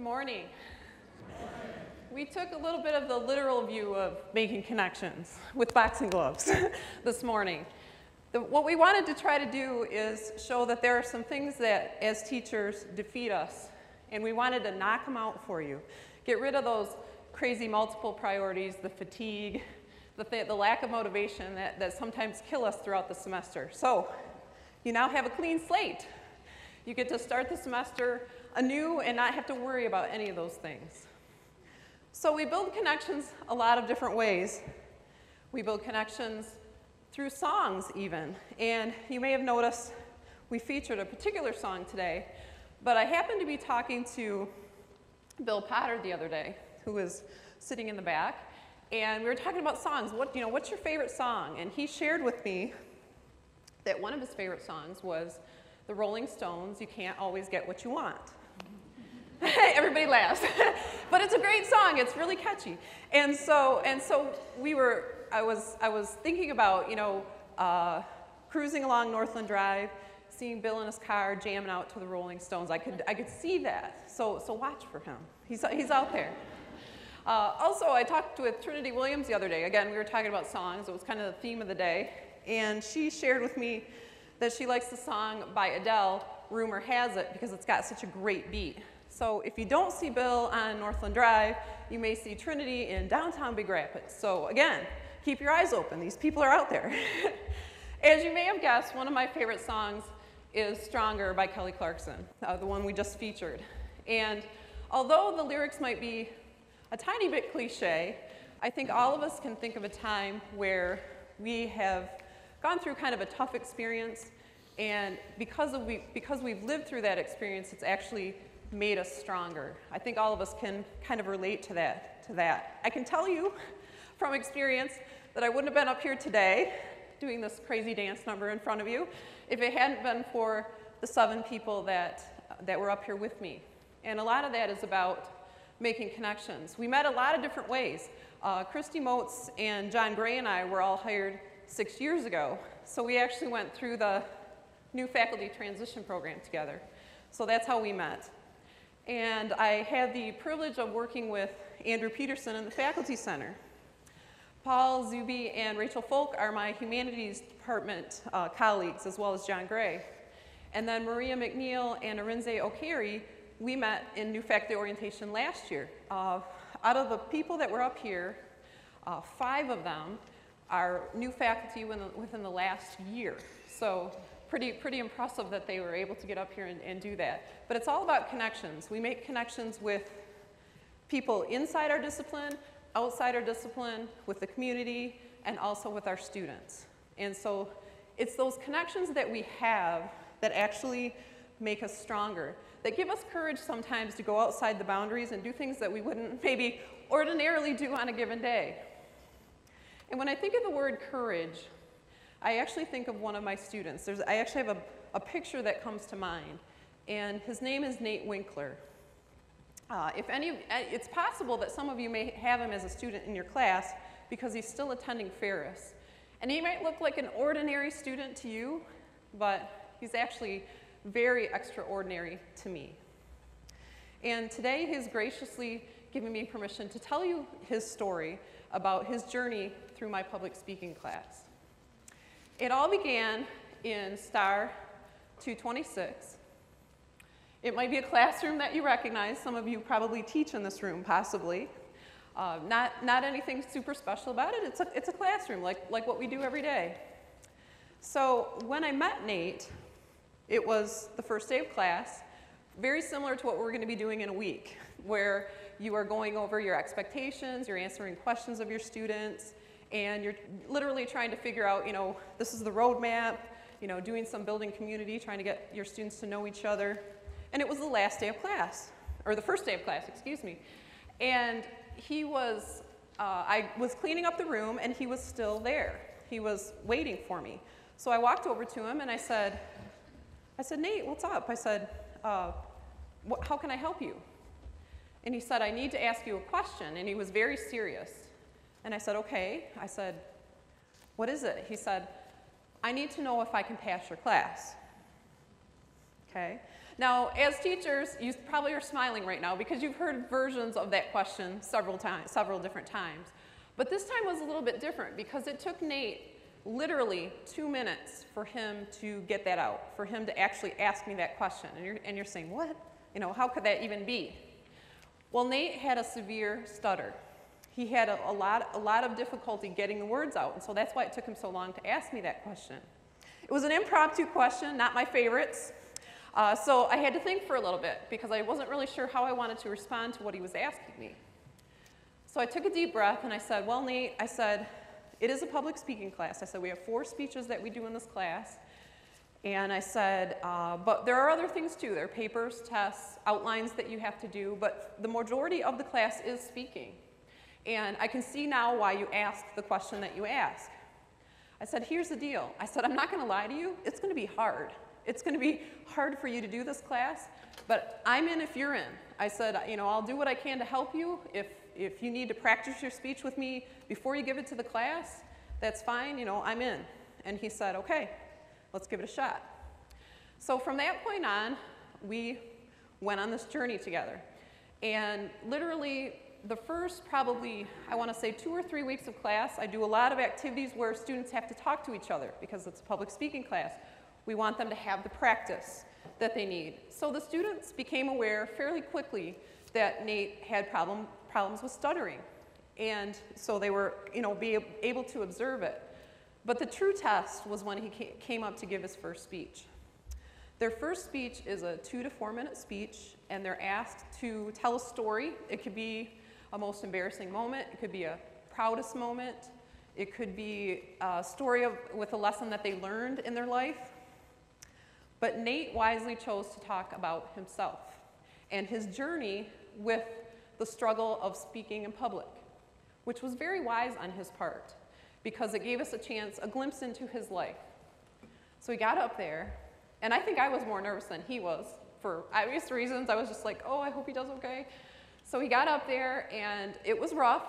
Good morning. We took a little bit of the literal view of making connections with boxing gloves this morning. What we wanted to try to do is show that there are some things that, as teachers, defeat us, and we wanted to knock them out for you. Get rid of those crazy multiple priorities, the fatigue, the lack of motivation that sometimes kill us throughout the semester. So, you now have a clean slate. You get to start the semester anew and not have to worry about any of those things. So we build connections a lot of different ways. We build connections through songs even. And you may have noticed we featured a particular song today, but I happened to be talking to Bill Potter the other day, who was sitting in the back, and we were talking about songs. What's your favorite song? And he shared with me that one of his favorite songs was the Rolling Stones, You Can't Always Get What You Want. Everybody laughs. But it's a great song. It's really catchy. And so I was thinking about, cruising along Northland Drive, seeing Bill in his car jamming out to the Rolling Stones. I could see that. So watch for him. He's out there. Also, I talked with Trinity Williams the other day. Again, we were talking about songs. It was kind of the theme of the day. And she shared with me that she likes the song by Adele, Rumor Has It, because it's got such a great beat. So if you don't see Bill on Northland Drive, you may see Trinity in downtown Big Rapids. So again, keep your eyes open. These people are out there. As you may have guessed, one of my favorite songs is Stronger by Kelly Clarkson, the one we just featured. And although the lyrics might be a tiny bit cliche, I think all of us can think of a time where we have gone through kind of a tough experience, and because we've lived through that experience, it's actually made us stronger. I think all of us can kind of relate to that. I can tell you from experience that I wouldn't have been up here today doing this crazy dance number in front of you if it hadn't been for the 7 people that were up here with me. And a lot of that is about making connections. We met a lot of different ways. Christy Motes and John Gray and I were all hired 6 years ago. So we actually went through the new faculty transition program together. So that's how we met. And I had the privilege of working with Andrew Peterson in the Faculty Center. Paul Zuby and Rachel Folk are my humanities department colleagues, as well as John Gray. And then Maria McNeil and Arinze O'Carey, we met in new faculty orientation last year. Out of the people that were up here, 5 of them are new faculty within the last year. So pretty impressive that they were able to get up here and do that. But it's all about connections. We make connections with people inside our discipline, outside our discipline, with the community, and also with our students. And so it's those connections that we have that actually make us stronger, that give us courage sometimes to go outside the boundaries and do things that we wouldn't maybe ordinarily do on a given day. And when I think of the word courage, I actually think of one of my students. I actually have a picture that comes to mind, and his name is Nate Winkler. It's possible that some of you may have him as a student in your class because he's still attending Ferris. And he might look like an ordinary student to you, but he's actually very extraordinary to me. And today he's graciously given me permission to tell you his story about his journey through my public speaking class. It all began in Star 226. It might be a classroom that you recognize. Some of you probably teach in this room, possibly. Not anything super special about it. It's a classroom, like what we do every day. So when I met Nate, it was the first day of class, very similar to what we're going to be doing in a week, where you are going over your expectations, you're answering questions of your students, and you're literally trying to figure out, this is the roadmap, doing some building community, trying to get your students to know each other. And it was the last day of class, or the first day of class, excuse me. And I was cleaning up the room, and he was still there. He was waiting for me. So I walked over to him, and I said, Nate, what's up? I said, how can I help you? And he said, I need to ask you a question. And he was very serious. And I said, okay. I said, what is it? He said, I need to know if I can pass your class. Okay? Now, as teachers, you probably are smiling right now because you've heard versions of that question several different times. But this time was a little bit different because it took Nate literally 2 minutes for him to get that out, for him to actually ask me that question. And you're saying, what? You know, how could that even be? Well, Nate had a severe stutter. He had a lot of difficulty getting the words out, and so that's why it took him so long to ask me that question. It was an impromptu question, not my favorites. So I had to think for a little bit because I wasn't really sure how I wanted to respond to what he was asking me. So I took a deep breath and I said, well, Nate, I said, it is a public speaking class. I said, we have 4 speeches that we do in this class. And I said, but there are other things too. There are papers, tests, outlines that you have to do, but the majority of the class is speaking. And I can see now why you asked the question that you asked. I said, here's the deal. I said, I'm not going to lie to you. It's going to be hard. It's going to be hard for you to do this class, but I'm in if you're in. I said, you know, I'll do what I can to help you. If you need to practice your speech with me before you give it to the class, that's fine. You know, I'm in. And he said, okay, let's give it a shot. So from that point on, we went on this journey together. And literally, the first probably, I want to say 2 or 3 weeks of class, I do a lot of activities where students have to talk to each other because it's a public speaking class. We want them to have the practice that they need. So the students became aware fairly quickly that Nate had problems with stuttering. And so they were, you know, able to observe it. But the true test was when he came up to give his first speech. Their first speech is a 2 to 4 minute speech, and they're asked to tell a story. It could be a most embarrassing moment. It could be a proudest moment. It could be a story with a lesson that they learned in their life. But Nate wisely chose to talk about himself and his journey with the struggle of speaking in public, which was very wise on his part because it gave us a glimpse into his life. So he got up there, and I think I was more nervous than he was for obvious reasons. I was just like, oh, I hope he does okay. So he got up there, and it was rough.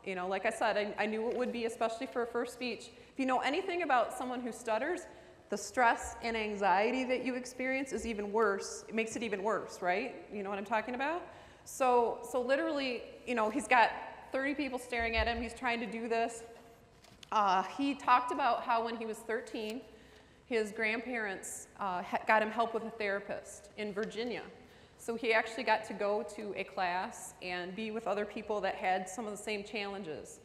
You know, like I said, I knew it would be, especially for a first speech. If you know anything about someone who stutters, the stress and anxiety that you experience is even worse. It makes it even worse, right? You know what I'm talking about? So literally, you know, he's got 30 people staring at him. He's trying to do this. He talked about how when he was 13, his grandparents got him help with a therapist in Virginia. So he actually got to go to a class and be with other people that had some of the same challenges.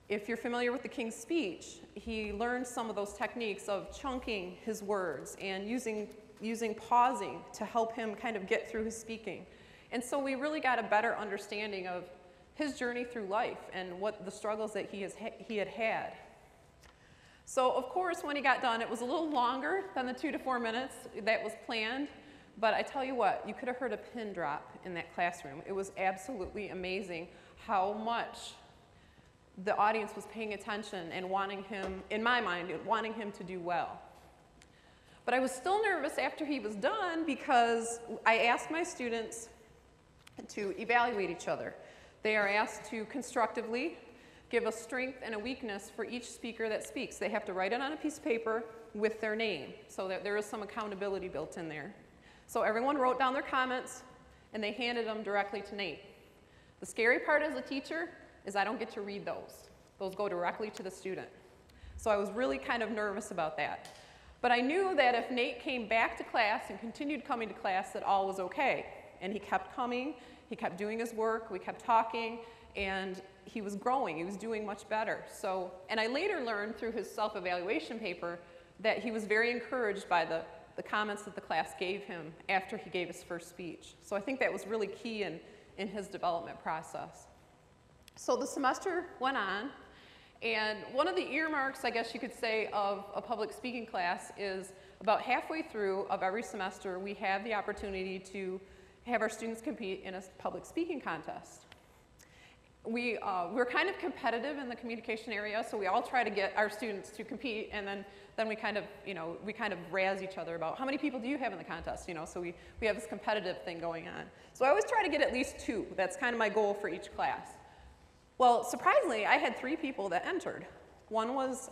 If you're familiar with the King's Speech, he learned some of those techniques of chunking his words and using pausing to help him kind of get through his speaking. And so we really got a better understanding of his journey through life and what the struggles that he had had. So of course, when he got done, it was a little longer than the 2 to 4 minutes that was planned. But I tell you what, you could have heard a pin drop in that classroom. It was absolutely amazing how much the audience was paying attention and wanting him, in my mind, wanting him to do well. But I was still nervous after he was done because I asked my students to evaluate each other. They are asked to constructively give a strength and a weakness for each speaker that speaks. They have to write it on a piece of paper with their name so that there is some accountability built in there. So everyone wrote down their comments and they handed them directly to Nate. The scary part as a teacher is I don't get to read those. Those go directly to the student. So I was really kind of nervous about that. But I knew that if Nate came back to class and continued coming to class, that all was okay. And he kept coming, he kept doing his work, we kept talking, and he was growing, he was doing much better. So, and I later learned through his self-evaluation paper that he was very encouraged by the comments that the class gave him after he gave his first speech. So I think that was really key in his development process. So the semester went on, and one of the earmarks, I guess you could say, of a public speaking class is about halfway through of every semester, we have the opportunity to have our students compete in a public speaking contest. We're kind of competitive in the communication area, so we all try to get our students to compete, and then we kind of, razz each other about how many people do you have in the contest, so we have this competitive thing going on. So I always try to get at least 2. That's kind of my goal for each class. Well, surprisingly, I had 3 people that entered. One was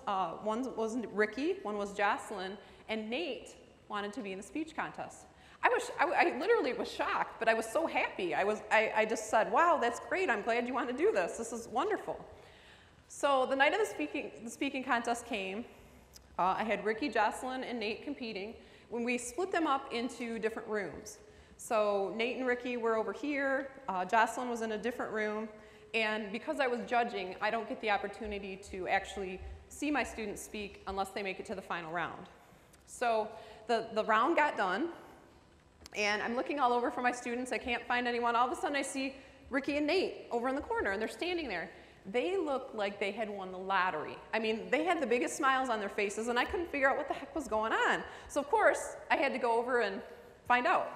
Ricky, one was Jocelyn, and Nate wanted to be in the speech contest. I literally was shocked, but I was so happy. I just said, wow, that's great. I'm glad you want to do this. This is wonderful. So the night of the speaking contest came. I had Ricky, Jocelyn, and Nate competing. When we split them up into different rooms. So Nate and Ricky were over here. Jocelyn was in a different room. And because I was judging, I don't get the opportunity to actually see my students speak unless they make it to the final round. So the round got done. And I'm looking all over for my students. I can't find anyone. All of a sudden, I see Ricky and Nate over in the corner, and they're standing there. They looked like they had won the lottery. I mean, they had the biggest smiles on their faces, and I couldn't figure out what the heck was going on. So, of course, I had to go over and find out.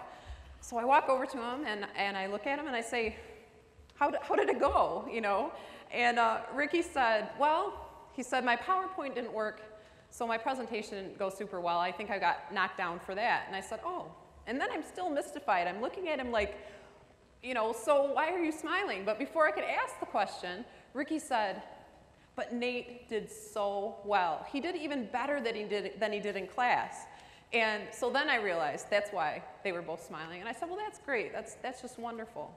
So I walk over to them, and I look at them, and I say, how did it go, you know? And Ricky said, well, he said, my PowerPoint didn't work, so my presentation didn't go super well. I think I got knocked down for that. And I said, oh. And then I'm still mystified. I'm looking at him like, you know, so why are you smiling? But before I could ask the question, Ricky said, but Nate did so well. He did even better than he did in class. And so then I realized that's why they were both smiling. And I said, well, that's great. That's just wonderful.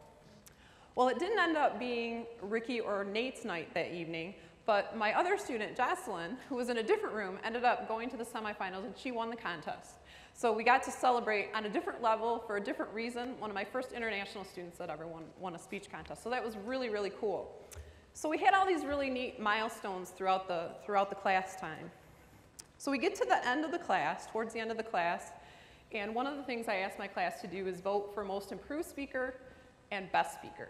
Well, it didn't end up being Ricky or Nate's night that evening, but my other student, Jocelyn, who was in a different room, ended up going to the semifinals, and she won the contest. So we got to celebrate on a different level for a different reason. One of my first international students that ever won a speech contest. So that was really, really cool. So we had all these really neat milestones throughout the class time. So we get to the end of the class, towards the end of the class, and one of the things I asked my class to do is vote for most improved speaker and best speaker.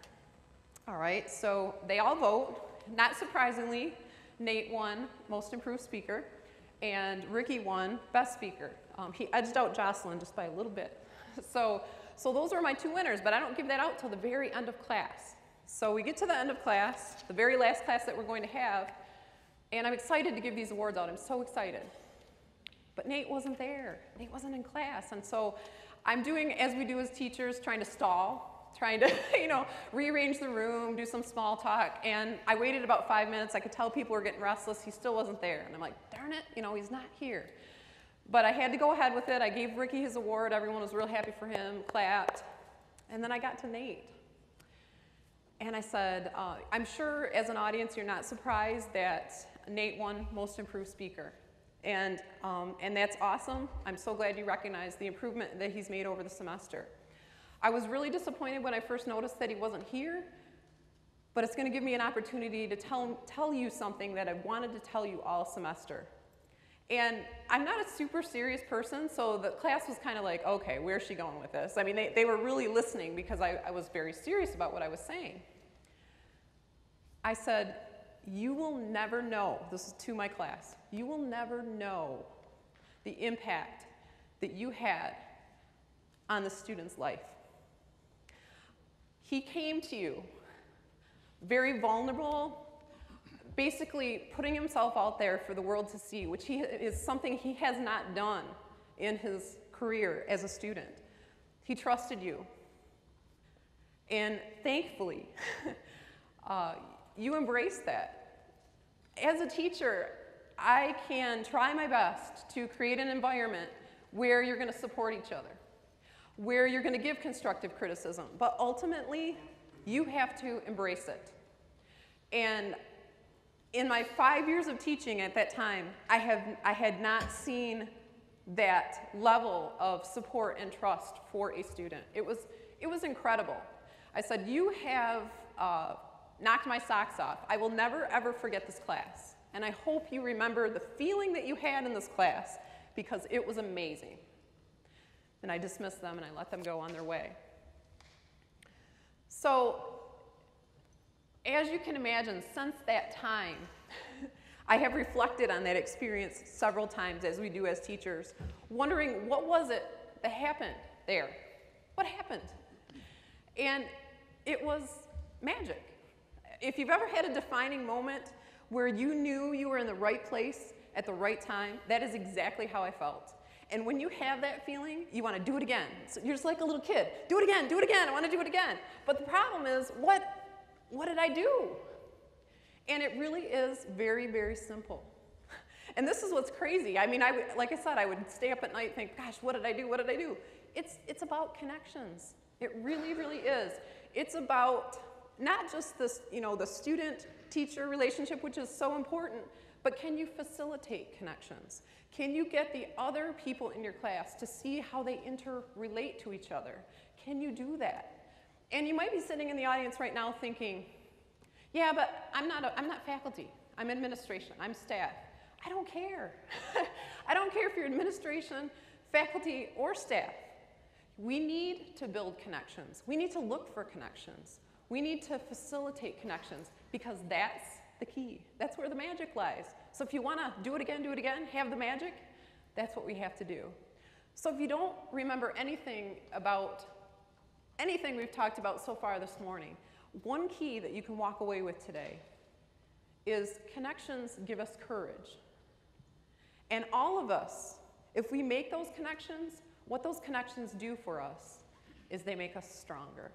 All right, so they all vote. Not surprisingly, Nate won most improved speaker, and Ricky won best speaker. He edged out Jocelyn just by a little bit. So those were my two winners, but I don't give that out till the very end of class. So we get to the end of class, the very last class that we're going to have, and I'm excited to give these awards out. I'm so excited. But Nate wasn't there. Nate wasn't in class. And so I'm doing, as we do as teachers, trying to stall, trying to, you know, rearrange the room, do some small talk. And I waited about 5 minutes. I could tell people were getting restless. He still wasn't there. And I'm like, darn it, you know, he's not here. But I had to go ahead with it. I gave Ricky his award. Everyone was real happy for him, clapped. And then I got to Nate. And I said, I'm sure as an audience you're not surprised that Nate won most improved speaker. And that's awesome. I'm so glad you recognize the improvement that he's made over the semester. I was really disappointed when I first noticed that he wasn't here, but it's going to give me an opportunity to tell you something that I've wanted to tell you all semester. And I'm not a super serious person, so the class was kind of like, okay, where's she going with this? I mean, they were really listening because I was very serious about what I was saying. I said, you will never know, this is to my class, you will never know the impact that you had on the student's life. He came to you very vulnerable, basically putting himself out there for the world to see, which is something he has not done in his career as a student. He trusted you. And thankfully, you embraced that. As a teacher, I can try my best to create an environment where you're going to support each other, where you're going to give constructive criticism, but ultimately, you have to embrace it. And in my 5 years of teaching at that time, I had not seen that level of support and trust for a student. It was incredible. I said, you have knocked my socks off. I will never, ever forget this class. And I hope you remember the feeling that you had in this class because it was amazing. And I dismissed them and I let them go on their way. So, as you can imagine, since that time, I have reflected on that experience several times, as we do as teachers, wondering what was it that happened there? What happened? And it was magic. If you've ever had a defining moment where you knew you were in the right place at the right time, that is exactly how I felt. And when you have that feeling, you want to do it again. So you're just like a little kid. Do it again, I want to do it again. But the problem is, what did I do? And it really is very, very simple. And this is what's crazy. I mean, like I said, I would stay up at night and think, gosh, what did I do? What did I do? It's about connections. It really, really is. It's about not just this, the student-teacher relationship, which is so important, but can you facilitate connections? Can you get the other people in your class to see how they interrelate to each other? Can you do that? And you might be sitting in the audience right now thinking, yeah, but I'm not faculty. I'm administration. I'm staff. I don't care. I don't care if you're administration, faculty, or staff. We need to build connections. We need to look for connections. We need to facilitate connections because that's the key. That's where the magic lies. So if you want to do it again, have the magic, that's what we have to do. So if you don't remember anything about anything we've talked about so far this morning, one key that you can walk away with today is connections give us courage. And all of us, if we make those connections, what those connections do for us is they make us stronger.